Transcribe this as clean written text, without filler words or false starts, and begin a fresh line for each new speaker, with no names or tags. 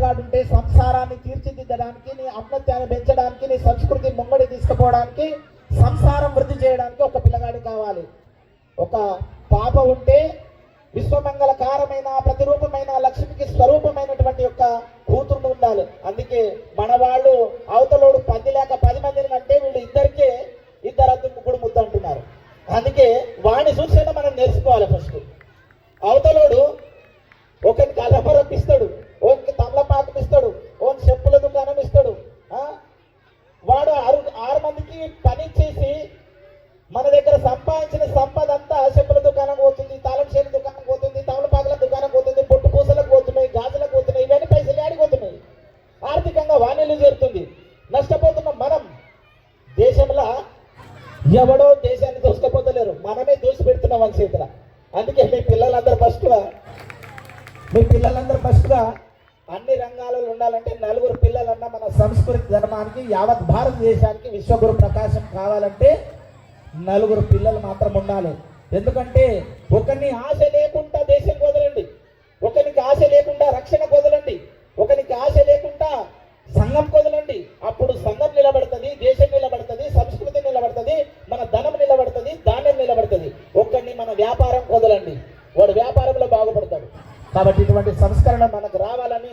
పిల్లగాడు ఉంటే సంసారాన్ని తీర్చిదిద్దడానికి, నీ ఔన్నత్యాన్ని పెంచడానికి, నీ సంస్కృతి ముంగడి తీసుకుపోవడానికి, సంసారం వృద్ధి చేయడానికి ఒక పిల్లగాడి కావాలి. ఒక పాప ఉంటే విశ్వమంగళకారమైన ప్రతిరూపమైన లక్ష్మికి స్వరూపమైనటువంటి యొక్క కూతురు ఉండాలి. అందుకే మన వాళ్ళు అవతలోడు 10 లేక 10 మందిని అంటే వీళ్ళు ఇద్దరికే ఇద్దరు ముగ్గురు ముద్దు అంటున్నారు. అందుకే వాడిని చూసేనా మనం నేర్చుకోవాలి. ఫస్ట్ అవతలోడు ఒకరికి అలమరం ఇస్తాడు, ఓనికి తమలపాకం ఇస్తాడు, ఓన్ చెప్పుల దుకాణం ఇస్తాడు. వాడు 6 మందికి పని చేసి మన దగ్గర సంపాదించిన సంపద అంతా చెప్పుల దుకాణం పోతుంది, తాళం చేతి దుకాణం పోతుంది, తమలపాకల దుకాణం పోతుంది, పొట్టు పూసలకు పోతున్నాయి, గాజులకు పోతున్నాయి. ఇవన్నీ పైసలు ఆడిపోతున్నాయి. ఆర్థికంగా వాణిలు చేరుతుంది. నష్టపోతున్నాం మనం. దేశంలో ఎవడో దేశాన్ని దోసుకపోతలేరు, మనమే దోసి పెడుతున్నాం మన చేతిలో. అందుకే మీ పిల్లలందరూ ఫస్ట్గా అన్ని రంగాలలో ఉండాలంటే 4 పిల్లలన్నా మన సంస్కృతి ధర్మానికి, యావత్ భారతదేశానికి విశ్వగురు ప్రకాశం కావాలంటే 4 పిల్లలు మాత్రం ఉండాలి. ఎందుకంటే ఒకరిని ఆశ లేకుండా దేశం వదలండి, ఒకరికి ఆశ లేకుండా రక్షణ వదలండి, ఒకరికి ఆశ లేకుండా సంఘం వదలండి. అప్పుడు సంఘం నిలబడుతుంది, దేశం నిలబడుతుంది, సంస్కృతి నిలబడుతుంది, మన ధనం నిలబడుతుంది, ధాన్యం నిలబడుతుంది. ఒక్కడిని మన వ్యాపారం వదలండి, వాడు వ్యాపారంలో బాగుపడతాడు. కాబట్టి ఇటువంటి సంస్కరణ మనకు రావాలని